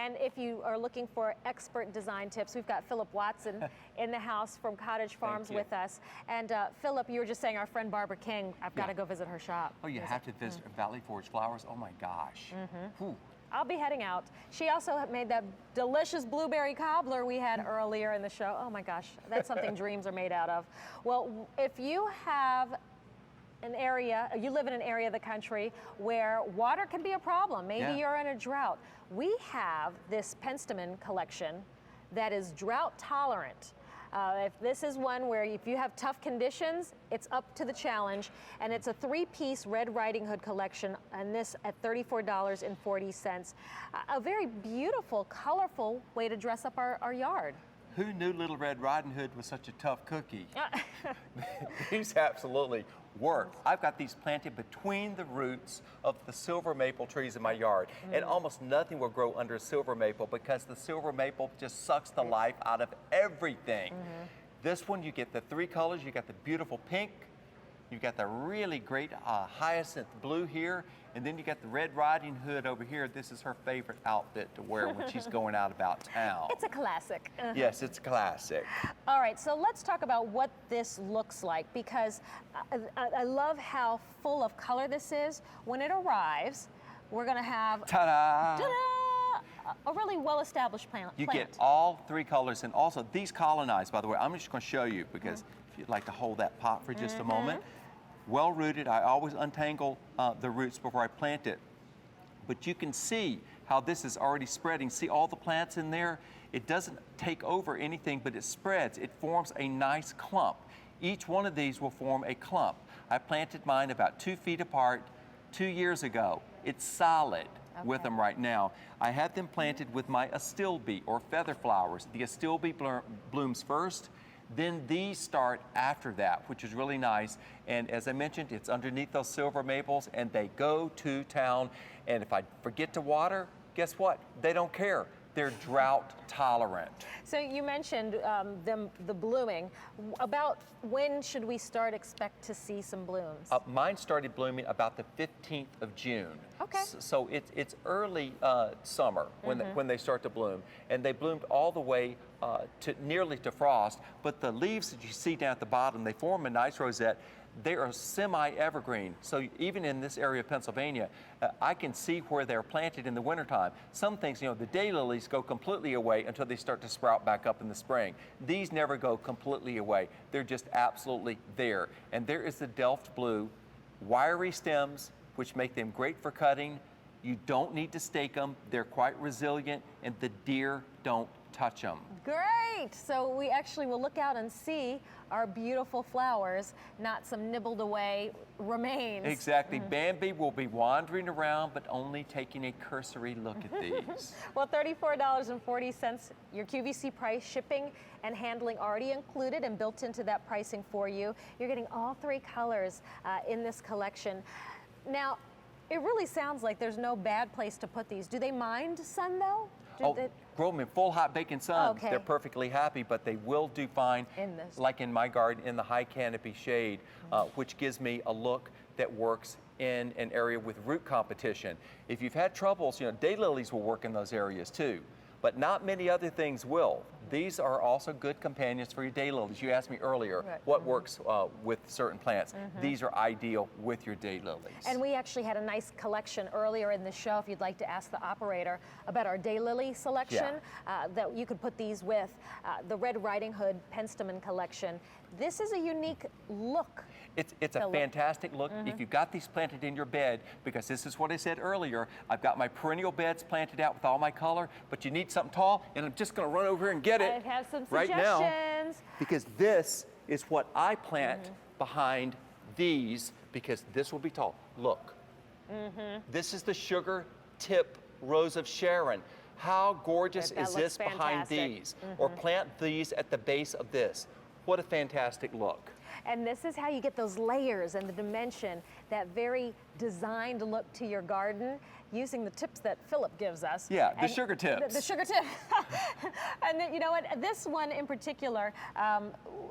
And if you are looking for expert design tips, we've got Philip Watson in the house from Cottage Farms with us. And Philip, you were just saying our friend Barbara King, I've got to go visit her shop. Oh, you have to visit Valley Forge Flowers. Oh my gosh. I'll be heading out. She also made that delicious blueberry cobbler we had earlier in the show. Oh my gosh, that's something dreams are made out of. Well, if you have an area, you live in an area of the country where water can be a problem, maybe you're in a drought, we have this Penstemon collection that is drought tolerant. If this is one where if you have tough conditions, it's up to the challenge. And it's a 3-piece Red Riding Hood collection, and this at $34.40. A very beautiful, colorful way to dress up our yard. Who knew Little Red Riding Hood was such a tough cookie? These absolutely work. I've got these planted between the roots of the silver maple trees in my yard. And almost nothing will grow under silver maple because the silver maple just sucks the life out of everything. This one, you get the 3 colors. You got the beautiful pink. You've got the really great hyacinth blue here. And then you got the Red Riding Hood over here. This is her favorite outfit to wear when she's going out about town. It's a classic. Yes, it's a classic. All right, so let's talk about what this looks like, because I love how full of color this is. When it arrives, we're going to have ta-da! A really well-established plant. You get all 3 colors, and also these colonize, by the way. I'm just going to show you because if you'd like to hold that pot for just a moment. Well rooted. I always untangle the roots before I plant it. But you can see how this is already spreading. See all the plants in there? It doesn't take over anything, but it spreads. It forms a nice clump. Each one of these will form a clump. I planted mine about 2 feet apart 2 years ago. It's solid with them right now. I had them planted with my astilbe or feather flowers. The astilbe blooms first. Then these start after that, which is really nice. And as I mentioned, it's underneath those silver maples, and they go to town. And if I forget to water, guess what? They don't care. They're drought tolerant. So you mentioned the blooming. About when should we expect to see some blooms? Mine started blooming about the 15th of June. Okay. So it's early summer when they start to bloom. And they bloomed all the way nearly to frost. But the leaves that you see down at the bottom, they form a nice rosette. They are semi-evergreen, so even in this area of Pennsylvania, I can see where they're planted in the wintertime. Some things, the daylilies go completely away until they start to sprout back up in the spring. These never go completely away. They're just absolutely there. And there is the Delft blue, wiry stems, which make them great for cutting. You don't need to stake them. They're quite resilient, and the deer don't touch them. Great! So we actually will look out and see our beautiful flowers, not some nibbled away remains. Exactly. Bambi will be wandering around, but only taking a cursory look at these. Well, $34.40, your QVC price, shipping and handling already included and built into that pricing for you. You're getting all 3 colors in this collection. Now, it really sounds like there's no bad place to put these. Do they mind sun, though? Grow them in full hot baking sun. They're perfectly happy, but they will do fine, like in my garden, in the high canopy shade, which gives me a look that works in an area with root competition. If you've had troubles, daylilies will work in those areas too, but not many other things will. These are also good companions for your daylilies. You asked me earlier what works with certain plants. These are ideal with your daylilies. And we actually had a nice collection earlier in the show, if you'd like to ask the operator about our daylily selection, that you could put these with. The Red Riding Hood Penstemon collection. This is a unique look. It's a fantastic look if you've got these planted in your bed, because this is what I said earlier. I've got my perennial beds planted out with all my color, but you need something tall, and I'm just going to run over here and get it I have some right suggestions. now, because this is what I plant behind these, because this will be tall. Look, this is the sugar tip rose of Sharon. How gorgeous is this behind these? Or plant these at the base of this. What a fantastic look. And this is how you get those layers and the dimension, that very designed look to your garden, using the tips that Philip gives us. Yeah, the sugar tips. The sugar tip. And then, you know what, this one in particular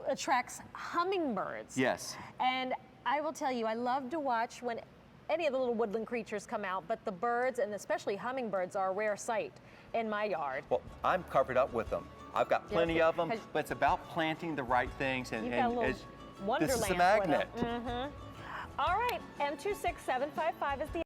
attracts hummingbirds. Yes. And I will tell you, I love to watch when any of the little woodland creatures come out, but the birds, and especially hummingbirds, are a rare sight. in my yard. Well, I'm covered up with them. I've got plenty Yeah, of them, but it's about planting the right things. And, You've got a little this wonderland is a magnet. All right, M26755 is the